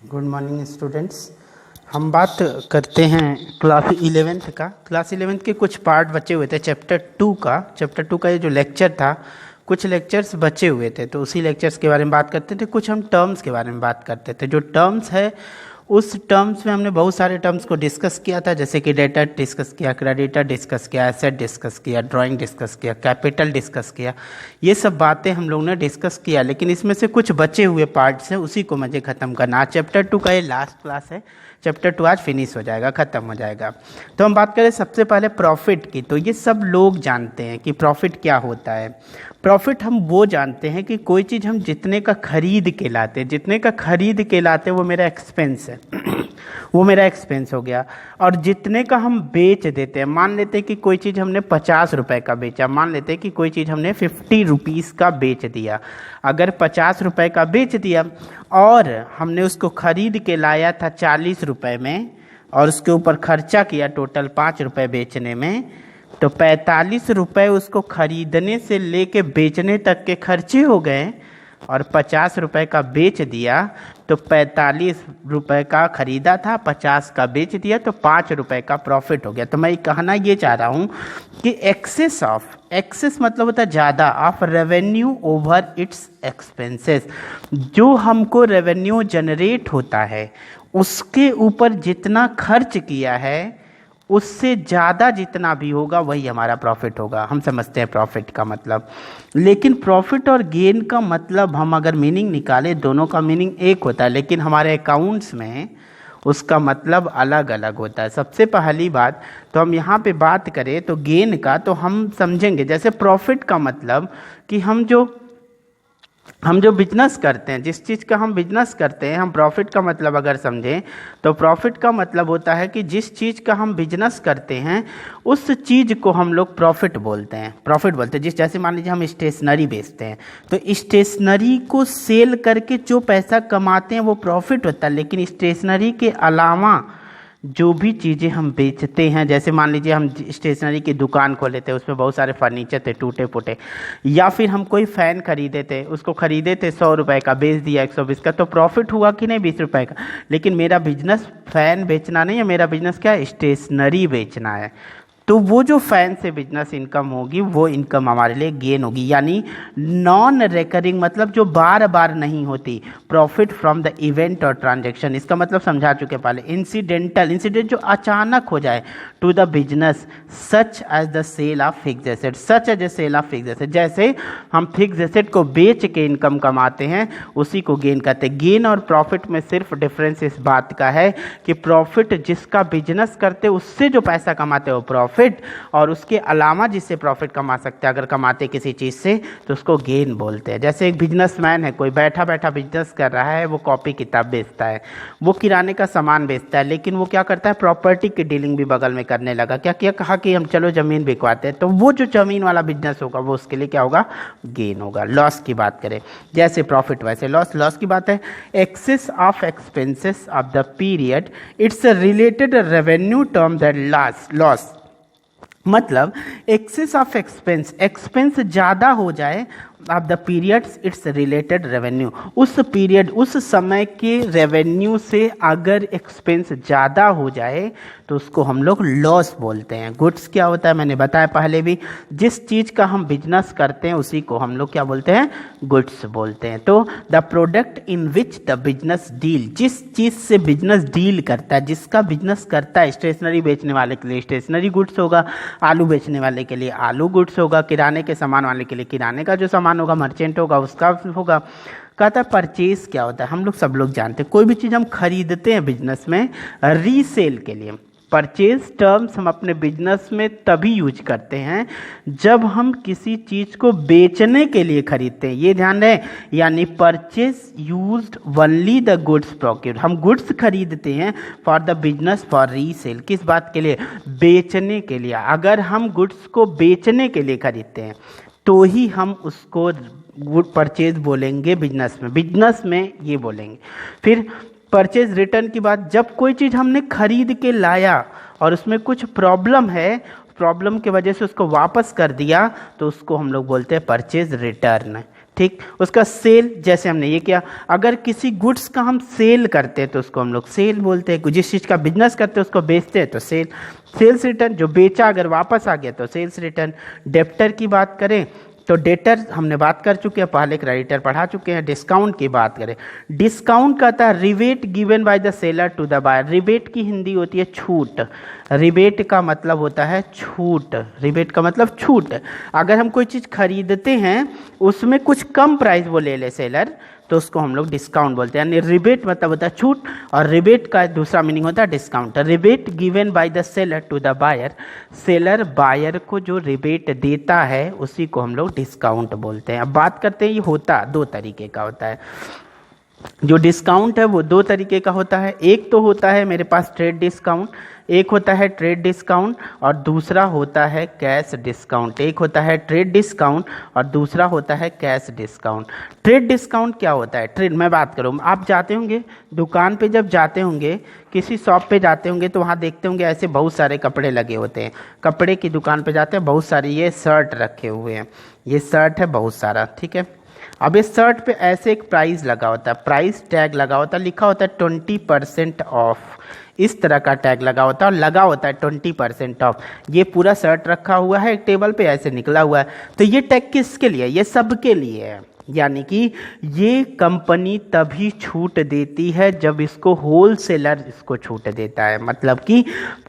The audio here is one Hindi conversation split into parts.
Good morning students. हम बात करते हैं क्लास 11th का। क्लास 11th के कुछ पार्ट बचे हुए थे चैप्टर 2 का ये जो लेक्चर था, कुछ लेक्चर्स बचे हुए थे, तो उसी लेक्चर्स के बारे में बात करते थे। कुछ हम टर्म्स के बारे में बात करते थे। जो टर्म्स है उस टर्म्स में हमने बहुत सारे टर्म्स को डिस्कस किया था, जैसे कि डेटर डिस्कस किया, क्रेडिटर डिस्कस किया, एसेट डिस्कस किया, ड्राइंग डिस्कस किया, कैपिटल डिस्कस किया। ये सब बातें हम लोगों ने डिस्कस किया, लेकिन इसमें से कुछ बचे हुए पार्ट्स हैं, उसी को मुझे ख़त्म करना। आज चैप्टर 2 का ये लास्ट क्लास है। चैप्टर 2 आज फिनिश हो जाएगा, ख़त्म हो जाएगा। तो हम बात करें सबसे पहले प्रॉफिट की। तो ये सब लोग जानते हैं कि प्रॉफिट क्या होता है। प्रॉफिट हम वो जानते हैं कि कोई चीज़ हम जितने का खरीद के लाते हैं, जितने का खरीद के लाते हैं वो मेरा एक्सपेंस है वो मेरा एक्सपेंस हो गया। और जितने का हम बेच देते हैं, मान लेते हैं कि कोई चीज़ हमने 50 रुपए का बेचा, मान लेते हैं कि कोई चीज़ हमने 50 रुपीज़ का बेच दिया। अगर 50 रुपए का बेच दिया और हमने उसको खरीद के लाया था 40 रुपए में, और उसके ऊपर खर्चा किया टोटल 5 रुपए बेचने में, तो 45 रुपए उसको खरीदने से लेके बेचने तक के खर्चे हो गए। और 50 रुपए का बेच दिया तो 45 रुपए का खरीदा था, 50 का बेच दिया तो 5 रुपए का प्रॉफिट हो गया। तो मैं कहना ये चाह रहा हूँ कि एक्सेस मतलब होता है ज़्यादा, of revenue over it's expenses. जो हमको रेवेन्यू जनरेट होता है उसके ऊपर जितना खर्च किया है उससे ज़्यादा जितना भी होगा वही हमारा प्रॉफिट होगा। हम समझते हैं प्रॉफिट का मतलब। लेकिन प्रॉफिट और गेन का मतलब हम अगर मीनिंग निकालें, दोनों का मीनिंग एक होता है, लेकिन हमारे अकाउंट्स में उसका मतलब अलग अलग होता है। सबसे पहली बात तो हम यहाँ पे बात करें तो गेन का, तो हम समझेंगे जैसे प्रॉफिट का मतलब कि हम जो बिजनेस करते हैं, जिस चीज़ का हम बिजनेस करते हैं, हम प्रॉफिट का मतलब अगर समझें तो प्रॉफिट का मतलब होता है कि जिस चीज़ का हम बिजनेस करते हैं उस चीज़ को हम लोग प्रॉफिट बोलते हैं। जैसे मान लीजिए हम स्टेशनरी बेचते हैं, तो स्टेशनरी को सेल करके जो पैसा कमाते हैं वो प्रॉफिट होता है। लेकिन स्टेशनरी के अलावा जो भी चीज़ें हम बेचते हैं, जैसे मान लीजिए हम स्टेशनरी की दुकान खोले थे, उसमें बहुत सारे फर्नीचर थे टूटे फूटे, या फिर हम कोई फ़ैन खरीदे थे, उसको खरीदे थे 100 रुपए का, बेच दिया 120 का, तो प्रॉफिट हुआ कि नहीं 20 रुपए का। लेकिन मेरा बिजनेस फ़ैन बेचना नहीं है, मेरा बिजनेस क्या है, स्टेशनरी बेचना है। तो वो जो फैन से बिजनेस इनकम होगी वो इनकम हमारे लिए गेन होगी, यानी नॉन रेकरिंग, मतलब जो बार बार नहीं होती। प्रॉफिट फ्रॉम द इवेंट और ट्रांजैक्शन, इसका मतलब समझा चुके पहले। इंसिडेंट जो अचानक हो जाए to the business, such as the sale of fix asset, such as a sale of fix asset. जैसे हम फिक्स एसेट को बेच के इनकम कमाते हैं उसी को गेन कहते हैं। गेन और प्रॉफिट में सिर्फ डिफरेंस इस बात का है कि प्रॉफिट जिसका बिजनेस करते उससे जो पैसा कमाते हो प्रॉफिट, और उसके अलावा जिससे प्रॉफिट कमा सकते हैं अगर कमाते किसी चीज़ से तो उसको गेन बोलते हैं। जैसे एक बिजनेसमैन है, कोई बैठा बैठा बिजनेस कर रहा है, वो कॉपी किताब बेचता है, वो किराने का सामान बेचता है, लेकिन वो क्या करता है, प्रॉपर्टी की डीलिंग भी बगल में करने लगा। क्या किया, कहा कि हम चलो ज़मीन बिकवाते हैं, तो वो जो ज़मीन वाला बिजनेस होगा वो उसके लिए क्या होगा, गेन होगा। लॉस की बात करें, जैसे प्रॉफिट वैसे लॉस की बात है। Excess of expenses of the period, it's a related revenue term that loss, मतलब एक्सेस ऑफ एक्सपेंस ज़्यादा हो जाए of the periods, it's related revenue, उस पीरियड उस समय के रेवेन्यू से अगर एक्सपेंस ज़्यादा हो जाए तो उसको हम लोग लॉस बोलते हैं। गुड्स क्या होता है मैंने बताया पहले भी, जिस चीज़ का हम बिजनेस करते हैं उसी को हम लोग क्या बोलते हैं, गुड्स बोलते हैं। तो the product in which the business deal, जिस चीज़ से बिजनेस डील करता है, जिसका बिजनेस करता है, स्टेशनरी बेचने वाले के लिए स्टेशनरी गुड्स होगा, आलू बेचने वाले के लिए आलू गुड्स होगा, किराने के सामान वाले के लिए किराने का जो सामान होगा, मर्चेंट होगा उसका होगा। कहता है परचेज क्या होता है, हम लोग सब लोग जानते हैं, कोई भी चीज़ हम खरीदते हैं बिजनेस में रीसेल के लिए। परचेज टर्म्स हम अपने बिजनेस में तभी यूज करते हैं जब हम किसी चीज़ को बेचने के लिए खरीदते हैं, ये ध्यान रहे। यानी purchase used only the goods procured, हम गुड्स खरीदते हैं for the business for resale, किस बात के लिए, बेचने के लिए। अगर हम गुड्स को बेचने के लिए खरीदते हैं तो ही हम उसको गुड परचेज बोलेंगे बिजनेस में ये बोलेंगे। फिर परचेज रिटर्न की बात, जब कोई चीज़ हमने खरीद के लाया और उसमें कुछ प्रॉब्लम है, प्रॉब्लम की वजह से उसको वापस कर दिया, तो उसको हम लोग बोलते हैं परचेज रिटर्न। ठीक। उसका सेल, जैसे हमने ये किया, अगर किसी गुड्स का हम सेल करते हैं तो उसको हम लोग सेल बोलते हैं। जिस चीज़ का बिजनेस करते हैं उसको बेचते हैं तो सेल। सेल्स रिटर्न, जो बेचा अगर वापस आ गया तो सेल्स रिटर्न। डेप्टर की बात करें तो डेटर हमने बात कर चुके हैं, पहले क्रेडिटर पढ़ा चुके हैं। डिस्काउंट की बात करें, डिस्काउंट कहता है rebate given by the seller to the buyer. Rebate की हिंदी होती है छूट। रिबेट का मतलब होता है छूट। रिबेट का मतलब छूट। अगर हम कोई चीज़ खरीदते हैं उसमें कुछ कम प्राइस वो ले ले सेलर, तो उसको हम लोग डिस्काउंट बोलते हैं। यानी रिबेट मतलब होता है छूट, और रिबेट का दूसरा मीनिंग होता है discount. Rebate given by the seller to the buyer, seller buyer को जो रिबेट देता है उसी को हम लोग डिस्काउंट बोलते हैं। अब बात करते हैं, ये होता दो तरीके का होता है। जो डिस्काउंट है वो दो तरीके का होता है। एक तो होता है मेरे पास ट्रेड डिस्काउंट, एक होता है ट्रेड डिस्काउंट, और दूसरा होता है कैश डिस्काउंट। एक होता है ट्रेड डिस्काउंट और दूसरा होता है कैश डिस्काउंट। ट्रेड डिस्काउंट क्या होता है? ट्रेड, मैं बात करूँ, आप जाते होंगे दुकान पे, जब जाते होंगे किसी शॉप पे जाते होंगे तो वहाँ देखते होंगे ऐसे बहुत सारे कपड़े लगे होते हैं। कपड़े की दुकान पे जाते हैं, बहुत सारी ये शर्ट रखे हुए हैं, ये शर्ट है बहुत सारा, ठीक है। अब इस शर्ट पे ऐसे एक प्राइस लगा होता है, प्राइस टैग लगा होता है, लिखा होता है 20% ऑफ, इस तरह का टैग लगा होता है और लगा होता है 20% ऑफ। ये पूरा शर्ट रखा हुआ है एक टेबल पे, ऐसे निकला हुआ है। तो ये टैग किसके लिए? ये सबके लिए है। यानी कि ये कंपनी तभी छूट देती है जब इसको होलसेलर इसको छूट देता है। मतलब कि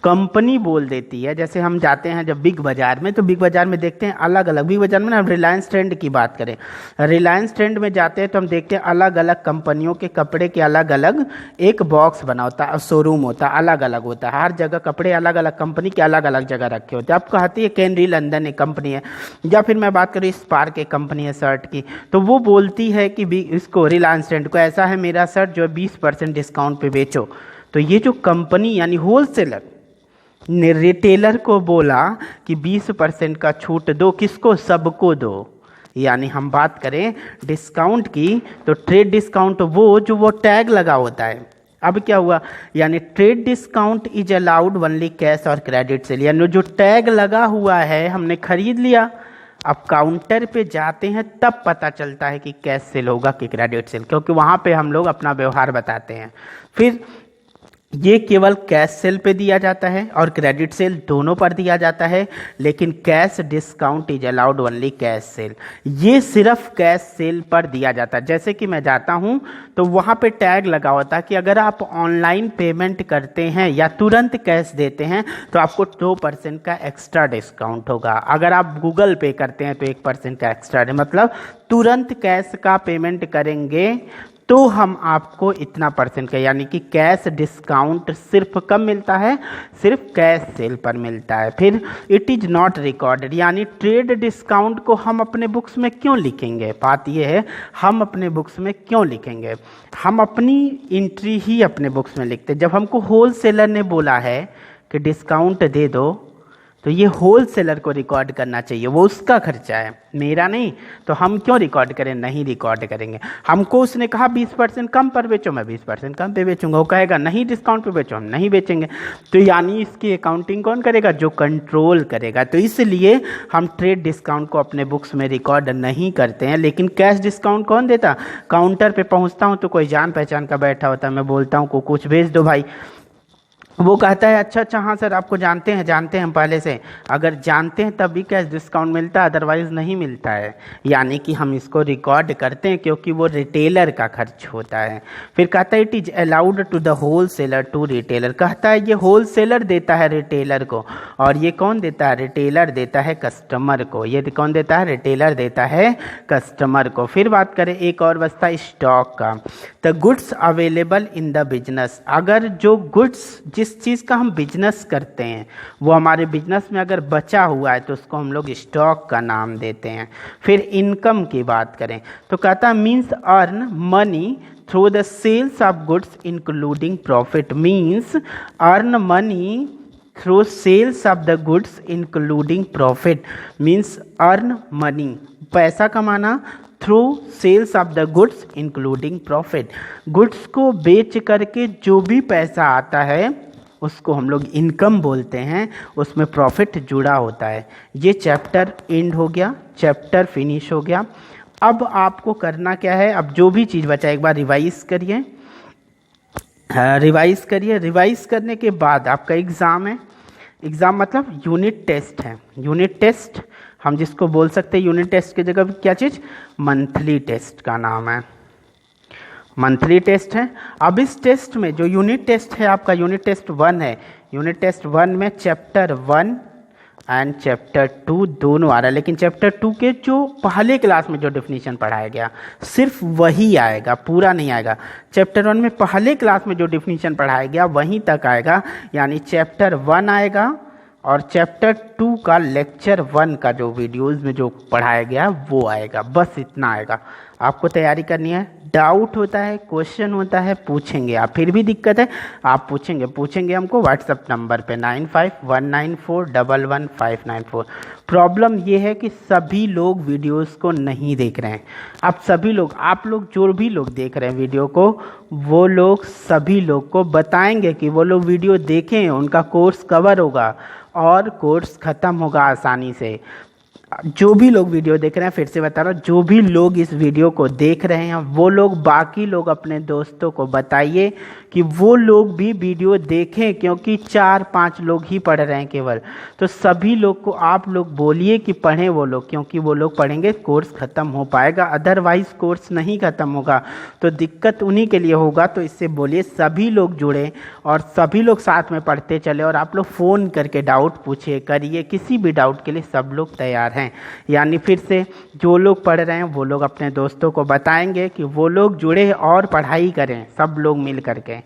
कंपनी बोल देती है, जैसे हम जाते हैं जब बिग बाज़ार में, तो बिग बाज़ार में देखते हैं अलग अलग, बिग बाज़ार में ना, हम रिलायंस ट्रेंड की बात करें, रिलायंस ट्रेंड में जाते हैं तो हम देखते हैं अलग अलग कंपनियों के कपड़े के अलग अलग एक बॉक्स बना होता है, शोरूम होता है, अलग अलग होता है। हर जगह कपड़े अलग अलग कंपनी के अलग अलग जगह रखे होते हैं। आपको आती है कैनरी लंदन एक कंपनी है, या फिर मैं बात करूँ स्पार्क एक कंपनी है शर्ट की, तो वो बोलती है कि इसको रिलायंस ट्रेंड को ऐसा है मेरा शर्ट जो है 20% डिस्काउंट पे बेचो। तो ये जो कंपनी यानी होलसेलर ने रिटेलर को बोला कि 20% का छूट दो, किसको? सबको दो। यानी हम बात करें डिस्काउंट की तो ट्रेड डिस्काउंट वो टैग लगा होता है। अब क्या हुआ? यानी trade discount is allowed only cash और क्रेडिट सेल। यानी जो टैग लगा हुआ है हमने खरीद लिया, अब काउंटर पे जाते हैं तब पता चलता है कि कैश सेल होगा कि क्रेडिट सेल, क्योंकि वहाँ पे हम लोग अपना व्यवहार बताते हैं। फिर ये केवल कैश सेल पे दिया जाता है और क्रेडिट सेल दोनों पर दिया जाता है, लेकिन cash discount is allowed only cash cell. ये सिर्फ कैश सेल पर दिया जाता है। जैसे कि मैं जाता हूँ तो वहाँ पे टैग लगा होता है कि अगर आप ऑनलाइन पेमेंट करते हैं या तुरंत कैश देते हैं तो आपको 2% का एक्स्ट्रा डिस्काउंट होगा। अगर आप गूगल पे करते हैं तो 1% का एक्स्ट्रा, मतलब तुरंत कैश का पेमेंट करेंगे तो हम आपको इतना % का, यानी कि कैश डिस्काउंट सिर्फ कब मिलता है? सिर्फ कैश सेल पर मिलता है। फिर इट इज़ नॉट रिकॉर्डेड, यानी ट्रेड डिस्काउंट को हम अपने बुक्स में क्यों लिखेंगे? बात यह है हम अपने बुक्स में क्यों लिखेंगे? हम अपनी एंट्री ही अपने बुक्स में लिखते हैं। जब हमको होलसेलर ने बोला है कि डिस्काउंट दे दो तो ये होलसेलर को रिकॉर्ड करना चाहिए, वो उसका खर्चा है, मेरा नहीं। तो हम क्यों रिकॉर्ड करें? नहीं रिकॉर्ड करेंगे। हमको उसने कहा 20% कम पर बेचो, मैं 20% कम पे बेचूंगा। वो कहेगा नहीं डिस्काउंट पे बेचो, हम नहीं बेचेंगे। तो यानी इसकी अकाउंटिंग कौन करेगा? जो कंट्रोल करेगा। तो इसलिए हम ट्रेड डिस्काउंट को अपने बुक्स में रिकॉर्ड नहीं करते हैं। लेकिन कैश डिस्काउंट कौन देता? काउंटर पे पहुँचता हूँ तो कोई जान पहचान का बैठा होता है, मैं बोलता हूँ को कुछ भेज दो भाई, वो कहता है अच्छा हाँ सर आपको जानते हैं हम पहले से। अगर जानते हैं तब भी कैश डिस्काउंट मिलता है, अदरवाइज़ नहीं मिलता है। यानी कि हम इसको रिकॉर्ड करते हैं क्योंकि वो रिटेलर का खर्च होता है। फिर कहता है it is allowed to the wholesaler to retailer. कहता है ये होल सेलर देता है रिटेलर को, और ये कौन देता है? रिटेलर देता है कस्टमर को। ये कौन देता है? रिटेलर देता है कस्टमर को। फिर बात करें एक और बस्ता स्टॉक का, the goods available in the business. अगर जो गुड्स, जिस चीज़ का हम बिजनेस करते हैं, वो हमारे बिजनेस में अगर बचा हुआ है तो उसको हम लोग स्टॉक का नाम देते हैं। फिर इनकम की बात करें तो कहता है means earn money through the sales of goods including profit. Means earn money through sales of the goods including profit. Means earn money, पैसा कमाना, through sales of the goods including profit. Goods को बेच करके जो भी पैसा आता है उसको हम लोग इनकम बोलते हैं, उसमें प्रॉफिट जुड़ा होता है। ये चैप्टर एंड हो गया, चैप्टर फिनिश हो गया। अब आपको करना क्या है, अब जो भी चीज़ बचा एक बार रिवाइज करिए। रिवाइज करने के बाद आपका एग्ज़ाम है। एग्ज़ाम मतलब यूनिट टेस्ट है। यूनिट टेस्ट हम जिसको बोल सकते हैं यूनिट टेस्ट की जगह क्या चीज़, मंथली टेस्ट का नाम है, मंथली टेस्ट है। अब इस टेस्ट में जो यूनिट टेस्ट है आपका यूनिट टेस्ट 1 है, यूनिट टेस्ट 1 में चैप्टर 1 एंड चैप्टर 2 दोनों आ रहा है, लेकिन चैप्टर 2 के जो पहले क्लास में जो डेफिनेशन पढ़ाया गया सिर्फ वही आएगा, पूरा नहीं आएगा। चैप्टर 1 में पहले क्लास में जो डेफिनेशन पढ़ाया गया वहीं तक आएगा, यानी चैप्टर 1 आएगा और चैप्टर 2 का लेक्चर 1 का जो वीडियोज़ में जो पढ़ाया गया वो आएगा, बस इतना आएगा। आपको तैयारी करनी है। डाउट होता है, क्वेश्चन होता है, पूछेंगे आप, फिर भी दिक्कत है आप पूछेंगे हमको व्हाट्सएप नंबर पे 9519411594। प्रॉब्लम ये है कि सभी लोग वीडियोस को नहीं देख रहे हैं। आप सभी लोग, आप लोग जो भी लोग देख रहे हैं वीडियो को, वो लोग सभी लोग को बताएंगे कि वो लोग वीडियो देखें, उनका कोर्स कवर होगा और कोर्स ख़त्म होगा आसानी से। जो भी लोग वीडियो देख रहे हैं, फिर से बता रहा हूँ, जो भी लोग इस वीडियो को देख रहे हैं वो लोग बाकी लोग अपने दोस्तों को बताइए कि वो लोग भी वीडियो देखें, क्योंकि 4-5 लोग ही पढ़ रहे हैं केवल। तो सभी लोग को आप लोग बोलिए कि पढ़ें वो लोग, क्योंकि वो लोग पढ़ेंगे कोर्स ख़त्म हो पाएगा, अदरवाइज़ कोर्स नहीं ख़त्म होगा तो दिक्कत उन्हीं के लिए होगा। तो इससे बोलिए सभी लोग जुड़े और सभी लोग साथ में पढ़ते चले, और आप लोग फ़ोन करके डाउट पूछिए, करिए, किसी भी डाउट के लिए सब लोग तैयार हैं। यानी फिर से जो लोग पढ़ रहे हैं वो लोग अपने दोस्तों को बताएंगे कि वो लोग जुड़े और पढ़ाई करें सब लोग मिल करके।